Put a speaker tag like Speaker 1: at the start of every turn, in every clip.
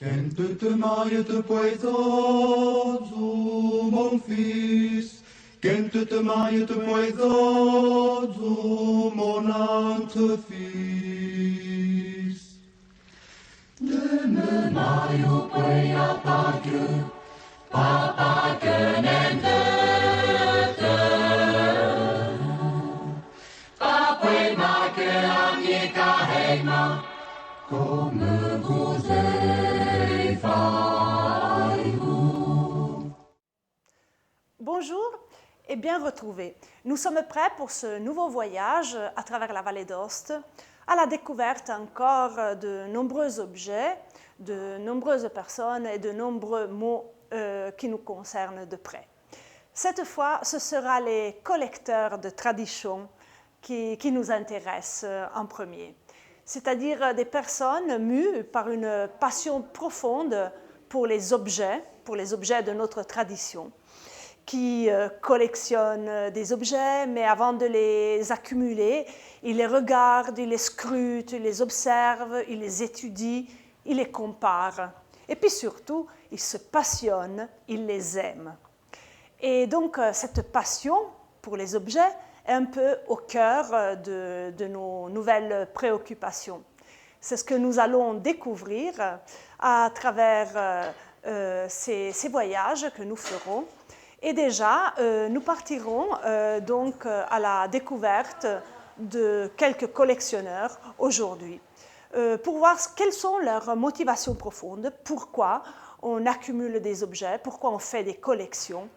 Speaker 1: Kent te maille te poezozu, mon fils, kent te maille te poezozu, mon entre-fils. De me maille au poea pake, papa que n'aime de te. Papa ma que amie kahema, comme vous effaillez-vous.
Speaker 2: Bonjour et bien retrouvés. Nous sommes prêts pour ce nouveau voyage à travers la vallée d'Aoste, à la découverte encore de nombreux objets, de nombreuses personnes et de nombreux mots qui nous concernent de près. Cette fois, ce sera les collecteurs de traditions qui nous intéressent en premier, c'est-à-dire des personnes mues par une passion profonde pour les objets de notre tradition, qui collectionnent des objets, mais avant de les accumuler, ils les regardent, ils les scrutent, ils les observent, ils les étudient, ils les comparent. Et puis surtout, ils se passionnent, ils les aiment. Et donc, cette passion pour les objets est un peu au cœur de nos nouvelles préoccupations. C'est ce que nous allons découvrir à travers ces voyages que nous ferons. Et déjà, nous partirons donc à la découverte de quelques collectionneurs aujourd'hui pour voir quelles sont leurs motivations profondes, pourquoi on accumule des objets, pourquoi on fait des collections.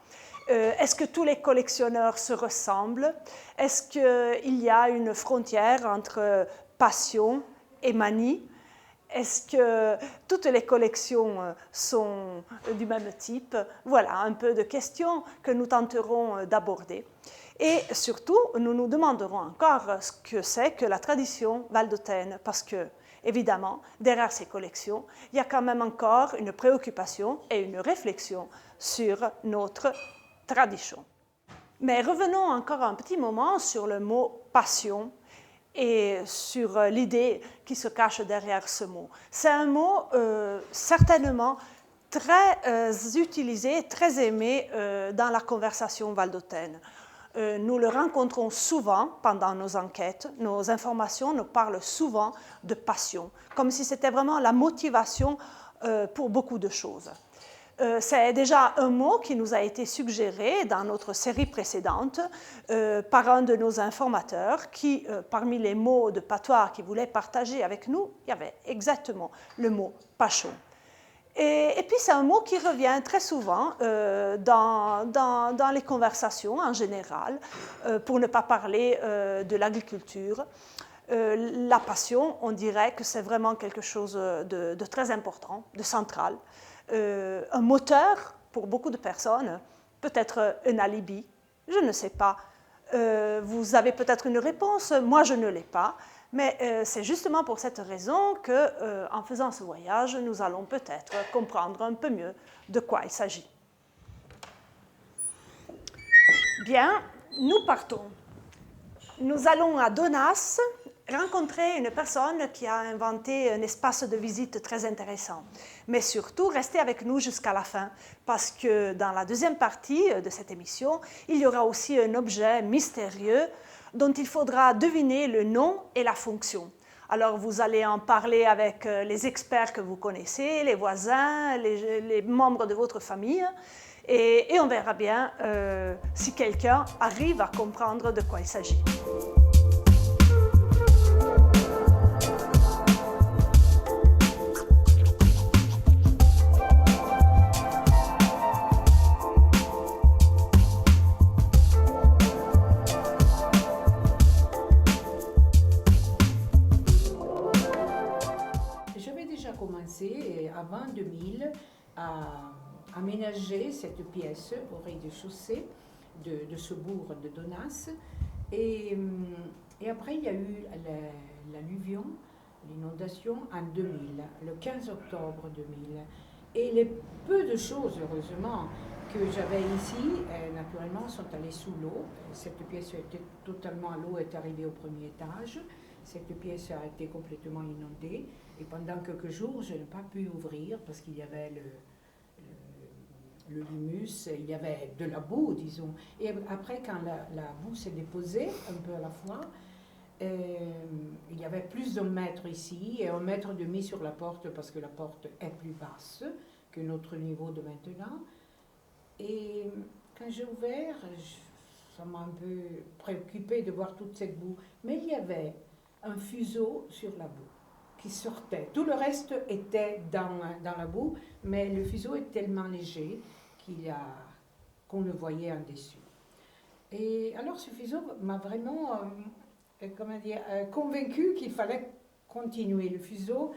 Speaker 2: Est-ce que tous les collectionneurs se ressemblent? Est-ce qu'il y a une frontière entre passion et manie? Est-ce que toutes les collections sont du même type? Voilà un peu de questions que nous tenterons d'aborder. Et surtout, nous nous demanderons encore ce que c'est que la tradition valdôtaine, parce que, évidemment, derrière ces collections, il y a quand même encore une préoccupation et une réflexion sur notre tradition. Mais revenons encore un petit moment sur le mot « passion » et sur l'idée qui se cache derrière ce mot. C'est un mot certainement très utilisé, très aimé dans la conversation valdôtaine. Nous le rencontrons souvent pendant nos enquêtes. Nos informations nous parlent souvent de passion, comme si c'était vraiment la motivation pour beaucoup de choses. C'est déjà un mot qui nous a été suggéré dans notre série précédente par un de nos informateurs qui, parmi les mots de patois qu'il voulait partager avec nous, il y avait exactement le mot « pachon ». Et puis c'est un mot qui revient très souvent dans les conversations en général, pour ne pas parler de l'agriculture. La passion, on dirait que c'est vraiment quelque chose de très important, de central. Un moteur pour beaucoup de personnes, peut-être un alibi, je ne sais pas. Vous avez peut-être une réponse, moi je ne l'ai pas, mais c'est justement pour cette raison qu'en faisant ce voyage, nous allons peut-être comprendre un peu mieux de quoi il s'agit. Bien, nous partons. Nous allons à Donas rencontrer une personne qui a inventé un espace de visite très intéressant. Mais surtout, restez avec nous jusqu'à la fin, parce que dans la deuxième partie de cette émission, il y aura aussi un objet mystérieux dont il faudra deviner le nom et la fonction. Alors, vous allez en parler avec les experts que vous connaissez, les voisins, les membres de votre famille, et on verra bien si quelqu'un arrive à comprendre de quoi il s'agit.
Speaker 3: Avant 2000 à aménager cette pièce au rez-de-chaussée de ce bourg de Donas. Et après, il y a eu l'alluvion, l'inondation en 2000, le 15 octobre 2000. Et les peu de choses, heureusement, que j'avais ici, naturellement, sont allées sous l'eau. Cette pièce était totalement à l'eau, est arrivée au premier étage. cette pièce a été complètement inondée et pendant quelques jours, je n'ai pas pu ouvrir parce qu'il y avait le limus, il y avait de la boue, disons. Et après, quand la boue s'est déposée, un peu à la fois, il y avait plus d'un mètre ici et 1,5 m sur la porte parce que la porte est plus basse que notre niveau de maintenant. Et quand j'ai ouvert, ça m'a un peu préoccupée de voir toute cette boue. Mais il y avait un fuseau sur la boue qui sortait. Tout le reste était dans la boue, mais le fuseau est tellement léger qu'on le voyait en dessus. Et alors ce fuseau m'a vraiment convaincu qu'il fallait continuer. Le fuseau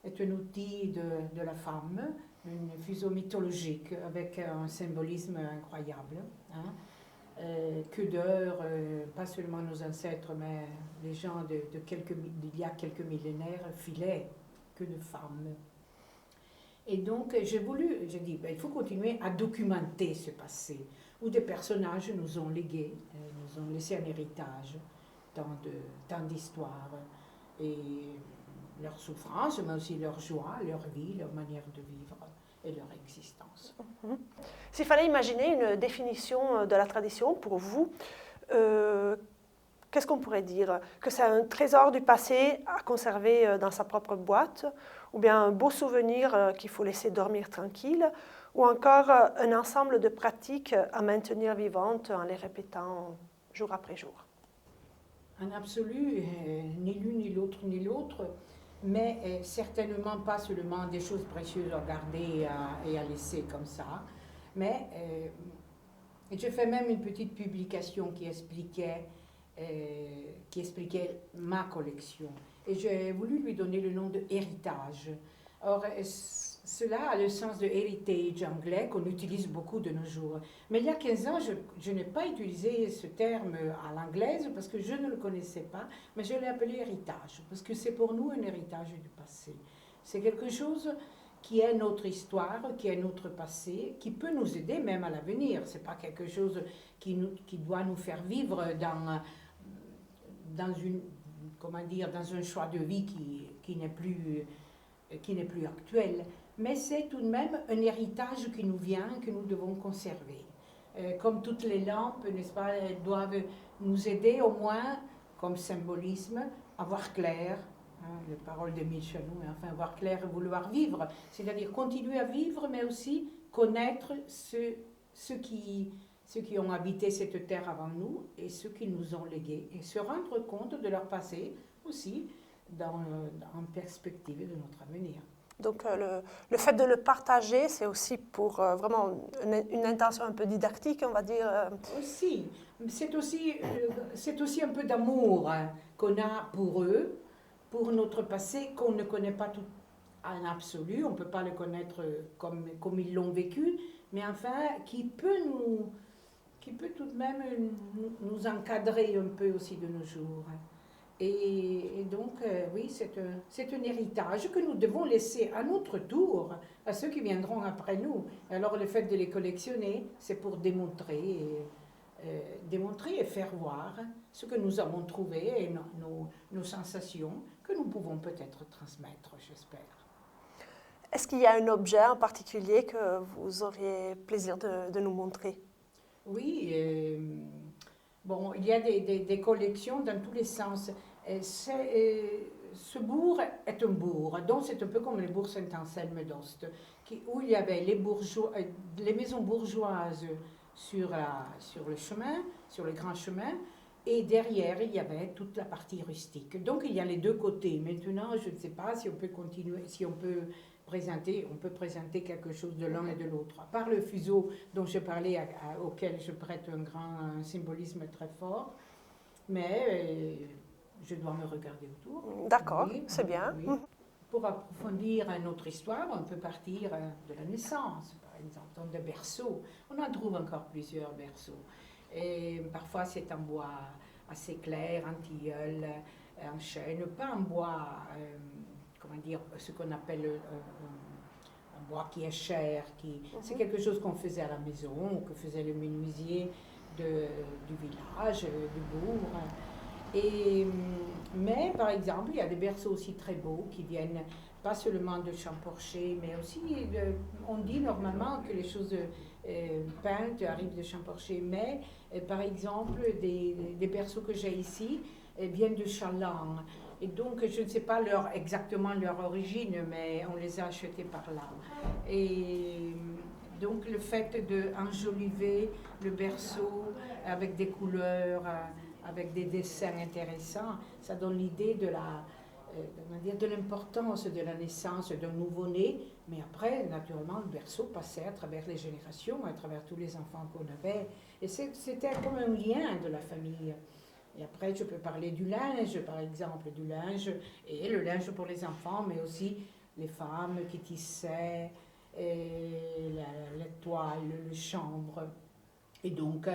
Speaker 3: est un outil de la femme, un fuseau mythologique avec un symbolisme incroyable. Hein. Que d'heures, pas seulement nos ancêtres, mais les gens d'il y a quelques millénaires filaient que de femmes. Et donc j'ai dit, il faut continuer à documenter ce passé, où des personnages nous ont légué, nous ont laissé un héritage, tant d'histoires, et leur souffrance, mais aussi leur joie, leur vie, leur manière de vivre et leur existence.
Speaker 4: S'il fallait imaginer une définition de la tradition pour vous, qu'est-ce qu'on pourrait dire? Que c'est un trésor du passé à conserver dans sa propre boîte, ou bien un beau souvenir qu'il faut laisser dormir tranquille, ou encore un ensemble de pratiques à maintenir vivantes en les répétant jour après jour?
Speaker 3: En absolu, ni l'une ni l'autre, mais certainement pas seulement des choses précieuses à garder et à laisser comme ça, mais j'ai fait même une petite publication qui expliquait ma collection. Et j'ai voulu lui donner le nom de héritage. Or, cela a le sens de heritage anglais qu'on utilise beaucoup de nos jours. Mais il y a 15 ans, je n'ai pas utilisé ce terme à l'anglaise parce que je ne le connaissais pas, mais je l'ai appelé héritage, parce que c'est pour nous un héritage du passé. C'est quelque chose qui est notre histoire, qui est notre passé, qui peut nous aider même à l'avenir. Ce n'est pas quelque chose qui doit nous faire vivre dans un choix de vie qui n'est plus actuel. Mais c'est tout de même un héritage qui nous vient, que nous devons conserver. Comme toutes les lampes, n'est-ce pas, elles doivent nous aider au moins, comme symbolisme, à voir clair. Les paroles d'Émile Chanoux, mais enfin, voir clair et vouloir vivre. C'est-à-dire continuer à vivre, mais aussi connaître ceux qui ont habité cette terre avant nous et ceux qui nous ont légués, et se rendre compte de leur passé aussi en perspective de notre avenir.
Speaker 4: Donc le fait de le partager, c'est aussi pour vraiment une intention un peu didactique, on va dire.
Speaker 3: Aussi, c'est aussi un peu d'amour qu'on a pour eux, pour notre passé qu'on ne connaît pas tout en absolu, on ne peut pas le connaître comme ils l'ont vécu, mais enfin qui peut tout de même nous encadrer un peu aussi de nos jours. Et donc, oui, c'est un héritage que nous devons laisser à notre tour à ceux qui viendront après nous. Et alors, le fait de les collectionner, c'est pour démontrer et faire voir ce que nous avons trouvé et nos sensations que nous pouvons peut-être transmettre, j'espère.
Speaker 4: Est-ce qu'il y a un objet en particulier que vous auriez plaisir de nous montrer?
Speaker 3: Oui, bon, il y a des collections dans tous les sens. Ce bourg est un bourg, donc c'est un peu comme le bourg Saint-Anselme d'Ost, où il y avait les maisons bourgeoises sur le chemin, sur le grand chemin, et derrière il y avait toute la partie rustique. Donc il y a les deux côtés. Maintenant, je ne sais pas si on peut continuer, si on peut présenter quelque chose de l'un et de l'autre. À part le fuseau dont je parlais, auquel je prête un symbolisme très fort, mais je dois me regarder autour.
Speaker 4: D'accord,
Speaker 3: oui,
Speaker 4: c'est bien.
Speaker 3: Oui. Pour approfondir notre histoire, on peut partir de la naissance, par exemple, de berceaux. On en trouve encore plusieurs berceaux. Et parfois c'est en bois assez clair, en tilleul, en chêne, pas en bois, ce qu'on appelle un bois qui est cher. C'est quelque chose qu'on faisait à la maison, ou que faisait le menuisier du village, du bourg. Mais par exemple, il y a des berceaux aussi très beaux qui viennent pas seulement de Champorcher, mais aussi, on dit normalement que les choses peintes arrivent de Champorcher, mais par exemple, des berceaux que j'ai ici viennent de Chaland. Et donc, je ne sais pas exactement leur origine, mais on les a achetés par là. Et donc, le fait d'enjoliver le berceau avec des couleurs, avec des dessins intéressants, ça donne l'idée de l'importance de la naissance d'un nouveau-né, mais après, naturellement, le berceau passait à travers les générations, à travers tous les enfants qu'on avait, et c'était comme un lien de la famille. Et après, je peux parler du linge, par exemple, du linge, et le linge pour les enfants, mais aussi les femmes qui tissaient, et la toile, le chanvre. Et donc,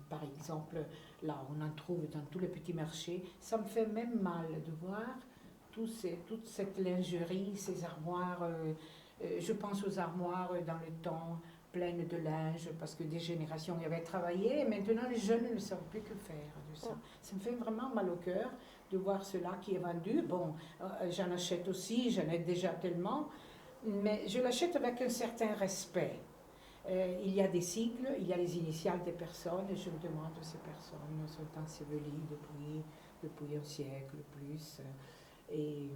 Speaker 3: par exemple, là, on en trouve dans tous les petits marchés. Ça me fait même mal de voir toute cette lingerie, ces armoires. Je pense aux armoires dans le temps pleines de linge, parce que des générations y avaient travaillé, et maintenant les jeunes ne savent plus que faire de ça. Ça me fait vraiment mal au cœur de voir cela qui est vendu. Bon, j'en achète aussi, j'en ai déjà tellement, mais je l'achète avec un certain respect. Il y a des cycles, il y a les initiales des personnes, et je me demande si ces personnes sont ensevelies depuis un siècle plus. Et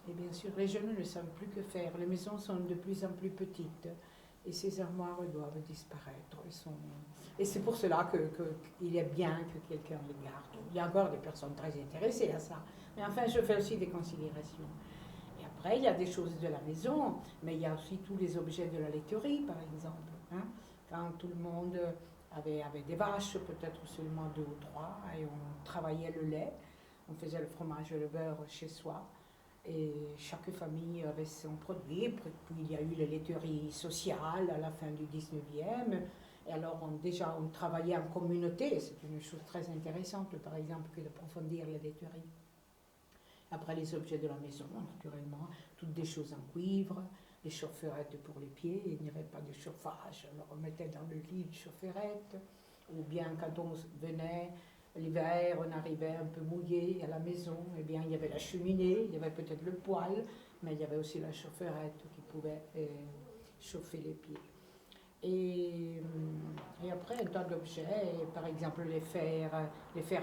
Speaker 3: bien sûr, les jeunes ne savent plus que faire. Les maisons sont de plus en plus petites, et ces armoires doivent disparaître. Et c'est pour cela qu'il est bien que quelqu'un les garde. Il y a encore des personnes très intéressées à ça. Mais enfin, je fais aussi des considérations. Et après, il y a des choses de la maison, mais il y a aussi tous les objets de la laiterie, par exemple. Hein? Quand tout le monde avait des vaches, peut-être seulement 2 ou 3, et on travaillait le lait, on faisait le fromage et le beurre chez soi, et chaque famille avait son produit. Puis il y a eu la laiterie sociale à la fin du 19e, et alors on travaillait en communauté. C'est une chose très intéressante, par exemple, que d'approfondir la laiterie. Après, les objets de la maison, naturellement, toutes des choses en cuivre, les chaufferettes pour les pieds, il n'y avait pas de chauffage, alors on mettait dans le lit une chaufferette, ou bien quand on venait l'hiver, on arrivait un peu mouillé à la maison, eh bien il y avait la cheminée, il y avait peut-être le poêle, mais il y avait aussi la chaufferette qui pouvait chauffer les pieds. Et après, un tas d'objets, par exemple les fers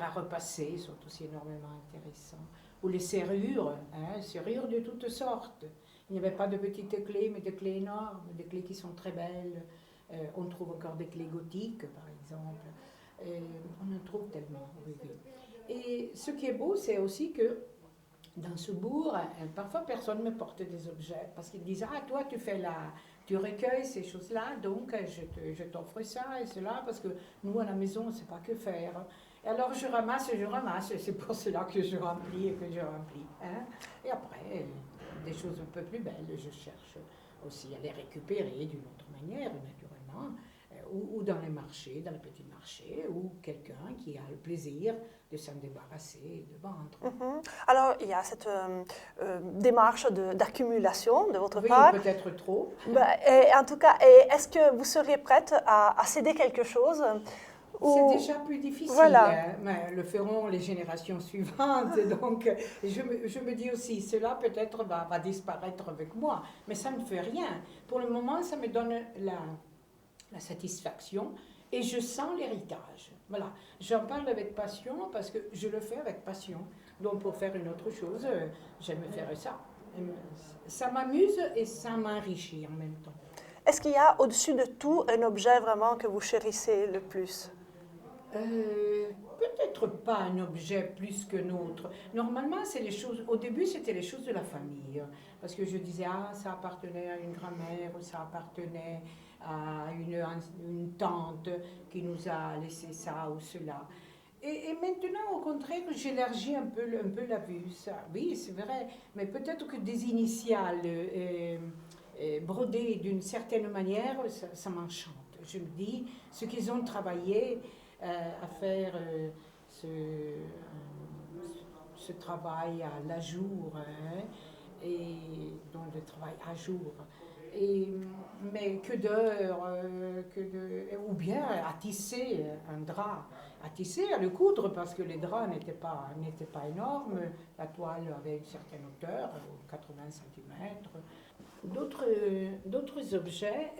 Speaker 3: à repasser sont aussi énormément intéressants. Ou les serrures, serrures de toutes sortes. Il n'y avait pas de petites clés, mais des clés énormes, des clés qui sont très belles. On trouve encore des clés gothiques, par exemple. On en trouve tellement, oui. Et ce qui est beau, c'est aussi que dans ce bourg, parfois personne ne me porte des objets, parce qu'ils disent « Ah, toi, tu recueilles ces choses-là, donc je t'offre ça et cela, parce que nous, à la maison, on ne sait pas que faire. » Et alors, je ramasse, et c'est pour cela que je remplis et que je remplis. Hein. Et après, des choses un peu plus belles, je cherche aussi à les récupérer d'une autre manière, naturellement, ou dans les marchés, dans les petits marchés, ou quelqu'un qui a le plaisir de s'en débarrasser et de vendre.
Speaker 4: Alors, il y a cette démarche d'accumulation de votre part.
Speaker 3: Oui, peut-être trop.
Speaker 4: Et en tout cas, est-ce que vous seriez prête à céder quelque chose
Speaker 3: C'est déjà plus difficile, voilà. Mais le feront les générations suivantes. Donc, je me dis aussi, cela peut-être va disparaître avec moi, mais ça ne fait rien. Pour le moment, ça me donne la satisfaction et je sens l'héritage. Voilà, j'en parle avec passion parce que je le fais avec passion. Donc, pour faire une autre chose, j'aime faire ça. Ça m'amuse et ça m'enrichit en même temps.
Speaker 4: Est-ce qu'il y a au-dessus de tout un objet vraiment que vous chérissez le plus?
Speaker 3: Peut-être pas un objet plus que nôtre. Normalement, c'est les choses. Au début, c'était les choses de la famille, parce que je disais ça appartenait à une grand-mère ou ça appartenait à une tante qui nous a laissé ça ou cela. Et maintenant, au contraire, j'élargis un peu la vue. Ça, oui, c'est vrai, mais peut-être que des initiales brodées d'une certaine manière, ça m'enchante. Je me dis, ce qu'ils ont travaillé à faire ce travail à l'ajour, et donc le travail à jour. Mais que d'heures, ou bien à tisser un drap, à tisser, à le coudre, parce que les draps n'étaient pas énormes, la toile avait une certaine hauteur, 80 cm. D'autres objets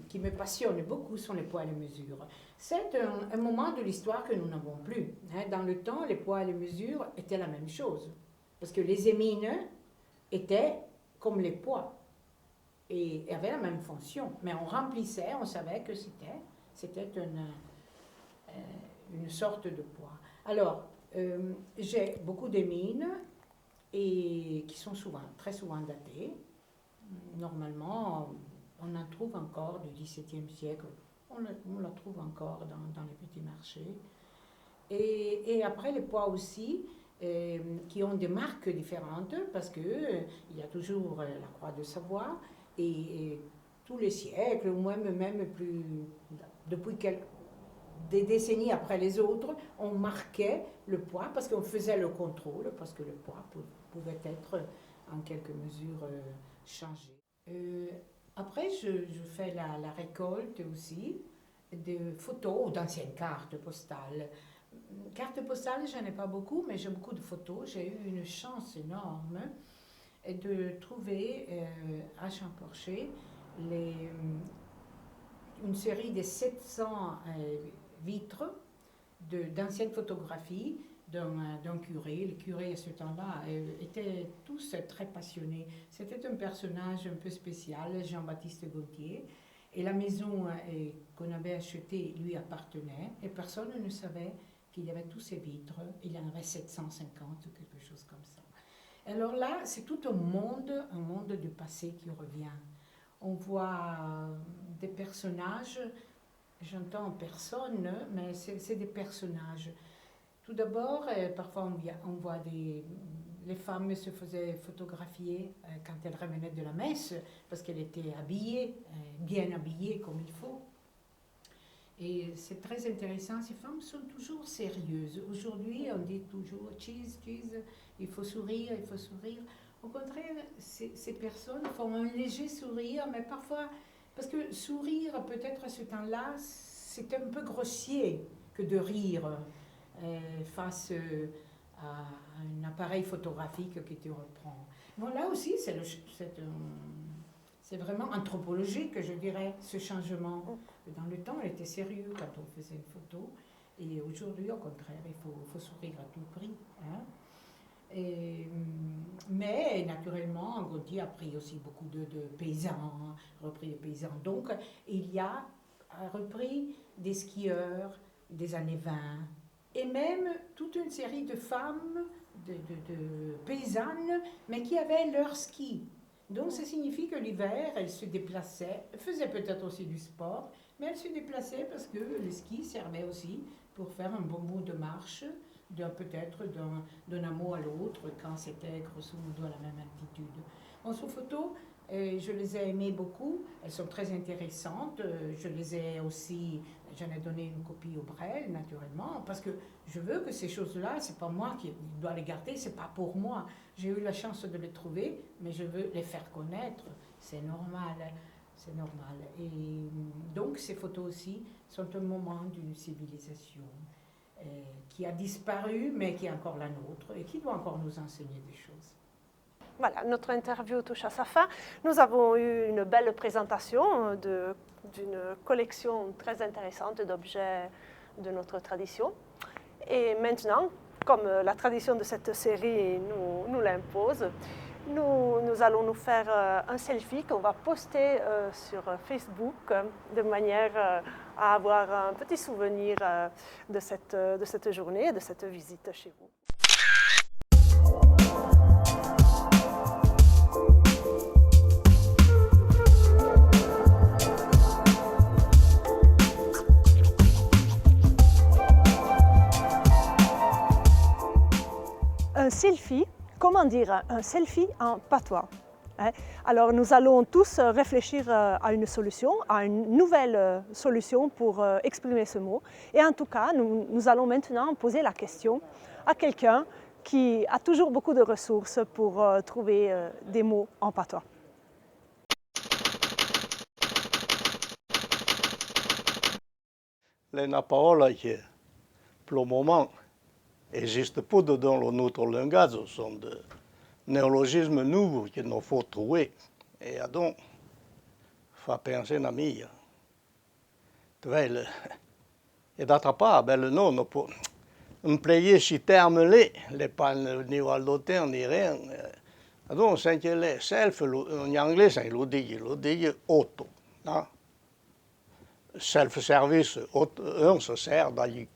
Speaker 3: qui me passionnent beaucoup sont les poids et les mesures. C'est un moment de l'histoire que nous n'avons plus. Dans le temps, les poids et les mesures étaient la même chose, parce que les émines étaient comme les poids et avaient la même fonction, mais on remplissait, on savait que c'était une sorte de poids. Alors, j'ai beaucoup d'émines et qui sont très souvent datées. Normalement, on en trouve encore du XVIIe siècle, on la trouve encore dans les petits marchés. Et après, les poids aussi, qui ont des marques différentes, parce qu'il y a toujours la croix de Savoie, et tous les siècles, ou même plus, depuis des décennies après les autres, on marquait le poids, parce qu'on faisait le contrôle, parce que le poids pouvait être en quelque mesure changé. Après, je fais la récolte aussi de photos ou d'anciennes cartes postales. Cartes postales, j'en ai pas beaucoup, mais j'ai beaucoup de photos. J'ai eu une chance énorme de trouver à Champorcher une série de 700 vitres d'anciennes photographies d'un curé. Les curés à ce temps-là étaient tous très passionnés. C'était un personnage un peu spécial, Jean-Baptiste Gaultier. Et la maison qu'on avait achetée lui appartenait et personne ne savait qu'il y avait tous ces vitres. Il y en avait 750 ou quelque chose comme ça. Alors là, c'est tout un monde du passé qui revient. On voit des personnages, j'entends personne, mais c'est des personnages. Tout d'abord, parfois on voit les femmes se faisaient photographier quand elles revenaient de la messe, parce qu'elles étaient habillées, bien habillées comme il faut. Et c'est très intéressant, ces femmes sont toujours sérieuses. Aujourd'hui, on dit toujours cheese, il faut sourire, il faut sourire. Au contraire, ces personnes font un léger sourire, mais parfois, parce que sourire, peut-être à ce temps-là, c'est un peu grossier que de rire face à un appareil photographique que tu reprends. Bon, là aussi, c'est vraiment anthropologique, je dirais, ce changement. Dans le temps, on était sérieux quand on faisait une photo, et aujourd'hui, au contraire, il faut sourire à tout prix. Hein. Mais naturellement, Gaultier a pris aussi beaucoup de paysans, repris des paysans. Donc, il a repris des skieurs des années 20, et même toute une série de femmes, de paysannes, mais qui avaient leur ski. Donc ça signifie que l'hiver, elles se déplaçaient, faisaient peut-être aussi du sport, mais elles se déplaçaient parce que le ski servait aussi pour faire un bon bout de marche, peut-être d'un hameau à l'autre, quand c'était grosso modo à la même altitude. En ces photos, je les ai aimées beaucoup, elles sont très intéressantes, j'en ai donné une copie au Brel, naturellement, parce que je veux que ces choses-là, c'est pas moi qui dois les garder, c'est pas pour moi. J'ai eu la chance de les trouver, mais je veux les faire connaître, c'est normal, c'est normal. Et donc ces photos aussi sont un moment d'une civilisation qui a disparu, mais qui est encore la nôtre, et qui doit encore nous enseigner des choses.
Speaker 4: Voilà, notre interview touche à sa fin. Nous avons eu une belle présentation d'une collection très intéressante d'objets de notre tradition. Et maintenant, comme la tradition de cette série nous l'impose, nous allons nous faire un selfie qu'on va poster sur Facebook de manière à avoir un petit souvenir de cette journée, de cette visite chez vous.
Speaker 2: Un selfie, comment dire un selfie en patois? Alors nous allons tous réfléchir à une solution, à une nouvelle solution pour exprimer ce mot. Et en tout cas, nous allons maintenant poser la question à quelqu'un qui a toujours beaucoup de ressources pour trouver des mots en patois.
Speaker 5: la parole qui, pour le moment, n'existe pas dans le notre langage. Ce sont des néologismes nouveaux qu'il nous faut trouver. Et donc, il faut penser à mi. Et d'autre part, le nom, on plaît ces termes-là, les pas ni valdotin ni rien. Donc, c'est que les self, en anglais, c'est le dit auto. Self-service, on se sert d'ailleurs.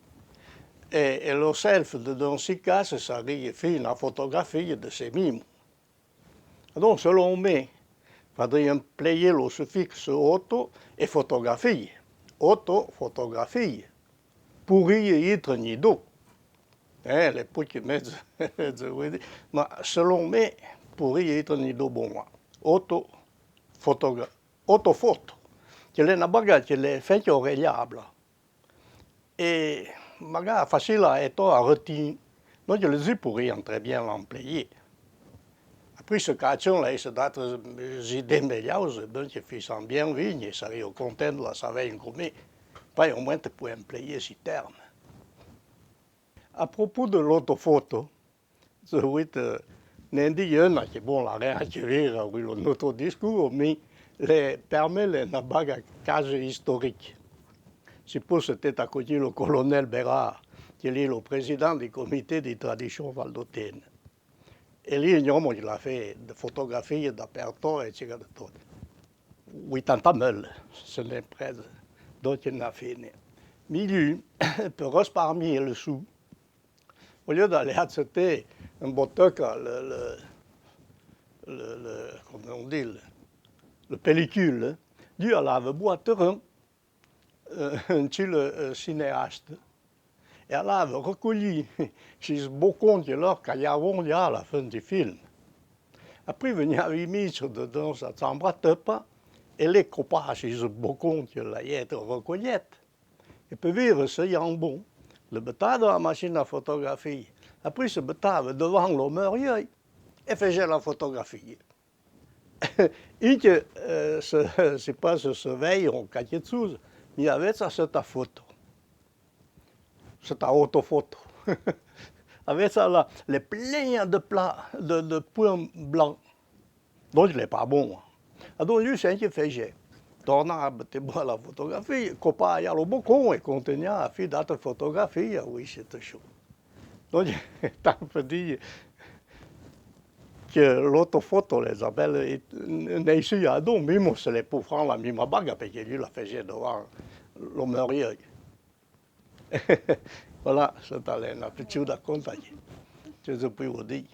Speaker 5: Et le self, dans ce cas, ça signifie une photographie de ces mimes. Donc, selon moi, il faudrait employer le suffixe auto et photographie. Auto-photographie. Pourrait être nido. Les petits mais selon moi, pourrait être nido bon. Auto-photo. Che è una baga che è fatta reliable. Et magari facile à être à retenir. Donc je le dis pour rien très bien l'employer. Après ce cas-là, c'est d'autres idées meilleures, donc je fais ça bien vigne, ça est au content de la savane comme pas au moins tu peux employer ces termes. À propos de l'autophoto, je vais te dire que bon, la rien à dire oui, notre discours, mais permet une bague case historique. C'est pour c'était à côté le colonel Bérard, qui est le président du comité des traditions valdôtaines. Et lui, il a fait des photographies d'aperto, etc. 80 000, ce n'est près d'autres qu'il a fait. Mais lui, pour parmi le sous, au lieu d'aller acheter un botoc, comment on dit, le pellicule, lui, elle avait boîte un petit cinéaste. Et elle avait recueilli ces beaux contes qu'il y avait à la fin du film. Après, il y avait mis dedans sa chambre pas, et les copains, ces beaux contes qu'il y a été recueillis. Et puis, vire c'est en bon, le bêta dans la machine à photographier. Après, ce bêta devant le mur, et faisait la photographie. Et que, c'est pas ce veille, on quelque chose, mais il y avait ça, cette photo. Cette autophoto. Avec ça là, les pleins de plats, de points blancs. Donc, il n'est pas bon. Donc, lui, c'est un qui faisait. Torna à la photographie, copain, il y a le bocon et contenait à faire d'autres photographies, oui, c'était chaud. Donc, t'as dit que l'autophoto, les appelle, n'est ici à donc, même c'est les pour prendre la même bague, parce que lui la faisait devant le mur. Voilà, c'est une petite à compter. Je peux vous dire.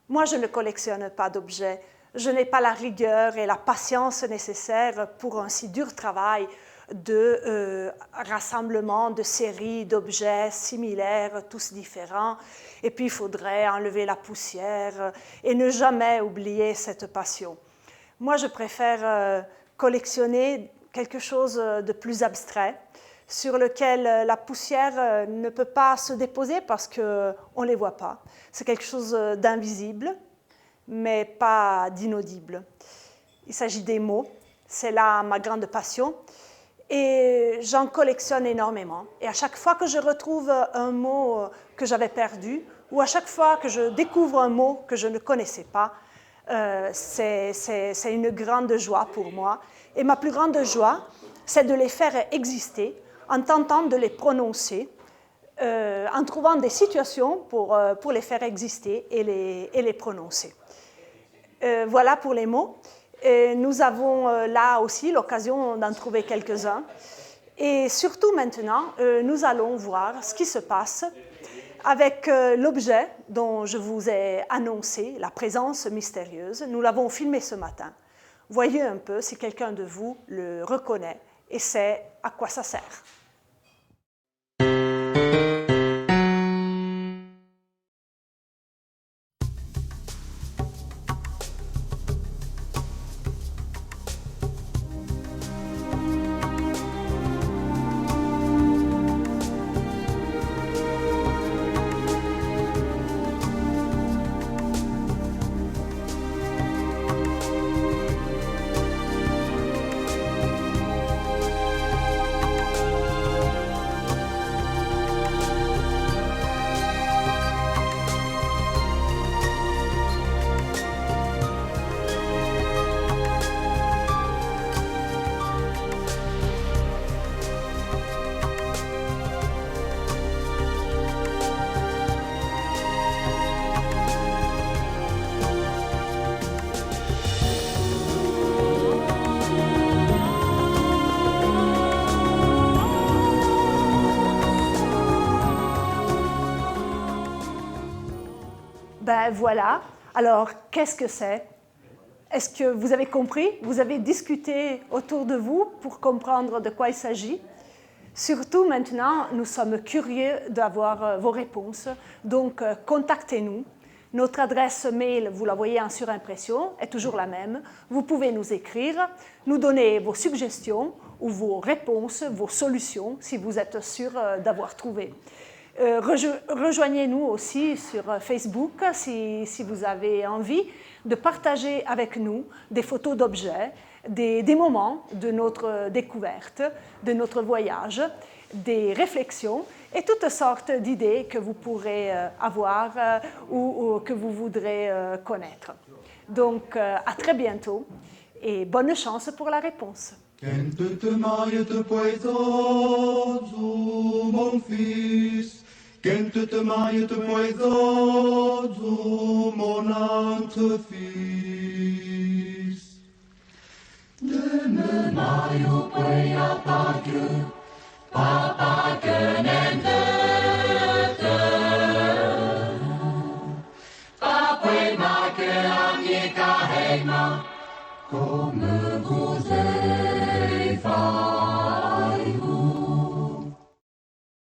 Speaker 2: Moi, je ne collectionne pas d'objets. Je n'ai pas la rigueur et la patience nécessaires pour un si dur travail de rassemblement de séries d'objets similaires, tous différents. Et puis, il faudrait enlever la poussière et ne jamais oublier cette passion. Moi, je préfère collectionner quelque chose de plus abstrait, sur lequel la poussière ne peut pas se déposer parce qu'on ne les voit pas. C'est quelque chose d'invisible, mais pas d'inaudible. Il s'agit des mots, c'est là ma grande passion, et j'en collectionne énormément. Et à chaque fois que je retrouve un mot que j'avais perdu, ou à chaque fois que je découvre un mot que je ne connaissais pas, c'est une grande joie pour moi. Et ma plus grande joie, c'est de les faire exister, en tentant de les prononcer, en trouvant des situations pour les faire exister et les prononcer. Voilà pour les mots. Et nous avons là aussi l'occasion d'en trouver quelques-uns. Et surtout maintenant, nous allons voir ce qui se passe avec l'objet dont je vous ai annoncé la présence mystérieuse. Nous l'avons filmé ce matin. Voyez un peu si quelqu'un de vous le reconnaît et sait à quoi ça sert. Ben voilà. Alors, qu'est-ce que c'est? Est-ce que vous avez compris? Vous avez discuté autour de vous pour comprendre de quoi il s'agit? Surtout maintenant, nous sommes curieux d'avoir vos réponses. Donc, contactez-nous. Notre adresse mail, vous la voyez en surimpression, est toujours la même. Vous pouvez nous écrire, nous donner vos suggestions ou vos réponses, vos solutions, si vous êtes sûr d'avoir trouvé. Rejoignez-nous aussi sur Facebook si vous avez envie de partager avec nous des photos d'objets, des moments de notre découverte, de notre voyage, des réflexions et toutes sortes d'idées que vous pourrez avoir ou que vous voudrez connaître. Donc, à très bientôt et bonne chance pour la réponse.
Speaker 1: Kent te maaien te poezozu, mon fils. Kent te maaien te poezozu, mon entre-fils. De me maaien poea pagu, papa kunnen de te. Papa maken aan je kahema, kom